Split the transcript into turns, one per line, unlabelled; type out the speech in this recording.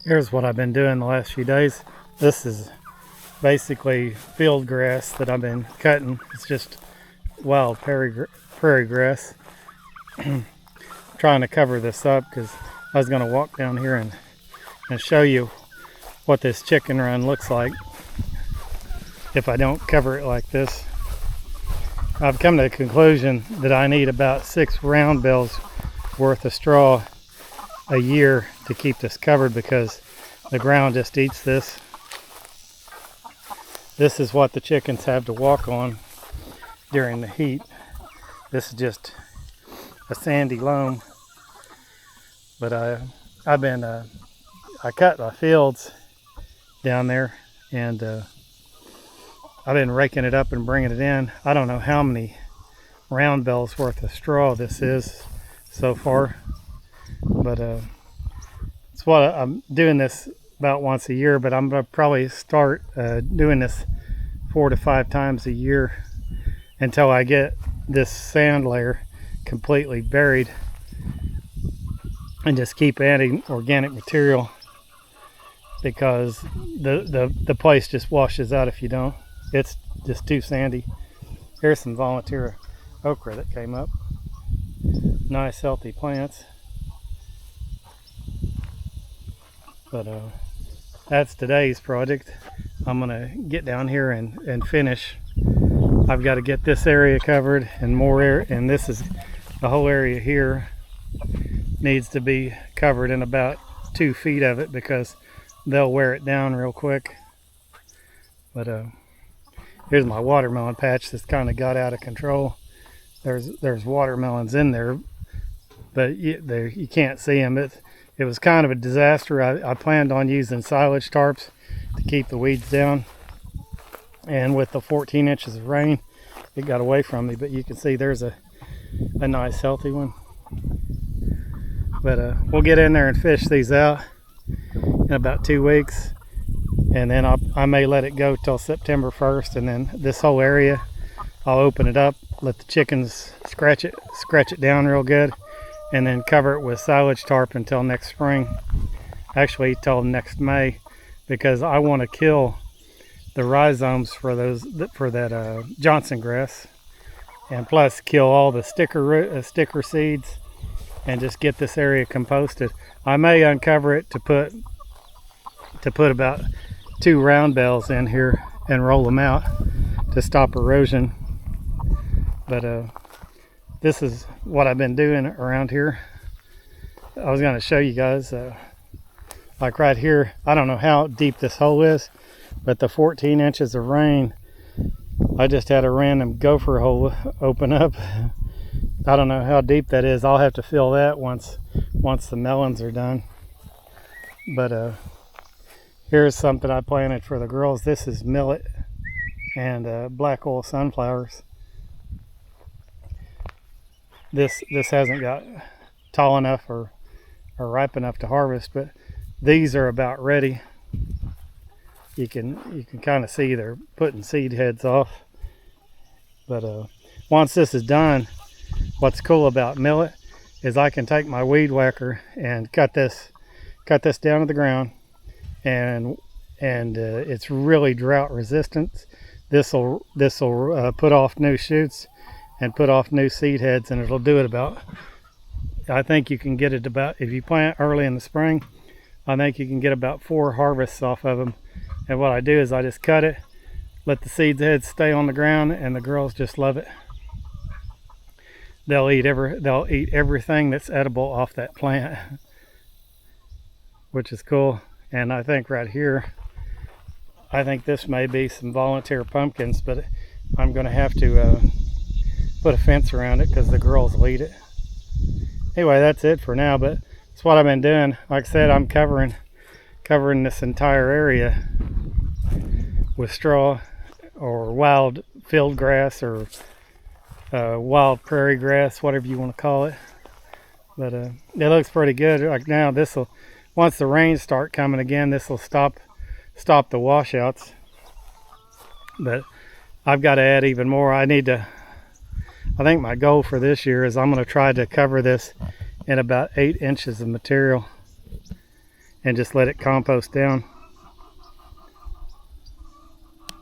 Here's what I've been doing the last few days. This is basically field grass that I've been cutting. It's just wild prairie grass. Trying to cover this up because I was going to walk down here and show you what this chicken run looks like if I don't cover it like this. I've come to the conclusion that I need about 6 round bells worth of straw a year to keep this covered because the ground just eats this. This is what the chickens have to walk on during the heat. This is just a sandy loam. But I cut my fields down there, and I've been raking it up and bringing it in. I don't know how many round bells worth of straw this is so far, but it's what I'm doing this about once a year, but I'm going to probably start doing this 4 to 5 times a year until I get this sand layer completely buried, and just keep adding organic material because the place just washes out if you don't. It's just too sandy. Here's some volunteer okra that came up. Nice healthy plants. But that's today's project. I'm gonna get down here and finish. I've got to get this area covered and more air, and this is the whole area here needs to be covered in about 2 feet of it because they'll wear it down real quick. But here's my watermelon patch that's kind of got out of control. There's watermelons in there, but you can't see them. It was kind of a disaster. I planned on using silage tarps to keep the weeds down, and with the 14 inches of rain it got away from me. But you can see there's a nice healthy one. But we'll get in there and fish these out in about 2 weeks, and then I may let it go till September 1st, and then this whole area I'll open it up, let the chickens scratch it down real good, and then cover it with silage tarp until next spring. Actually till next May, because I want to kill the rhizomes for that Johnson grass, and plus kill all the sticker seeds, and just get this area composted. I may uncover it to put about 2 round bells in here and roll them out to stop erosion. But this is what I've been doing around here. I was going to show you guys like right here. I don't know how deep this hole is, but the 14 inches of rain, I just had a random gopher hole open up. I don't know how deep that is. I'll have to fill that once the melons are done. But here's something I planted for the girls. This is millet and black oil sunflowers. This hasn't got tall enough or ripe enough to harvest, but these are about ready. You can kind of see they're putting seed heads off. But once this is done, what's cool about millet is I can take my weed whacker and cut this down to the ground, and it's really drought resistant. This'll put off new shoots and put off new seed heads, and it'll do it about, I think you can get it about, if you plant early in the spring, I think you can get about 4 harvests off of them. And what I do is I just cut it, let the seed heads stay on the ground, and the girls just love it. They'll eat everything that's edible off that plant, which is cool. And I think right here, I think this may be some volunteer pumpkins, but I'm going to have to put a fence around it because the girls will eat it. Anyway, that's it for now, but that's what I've been doing. Like I said, I'm covering this entire area with straw or wild field grass or wild prairie grass, whatever you want to call it. But it looks pretty good. Like now, once the rains start coming again, this will stop the washouts. But I've got to add even more. I think my goal for this year is I'm going to try to cover this in about 8 inches of material. and just let it compost down.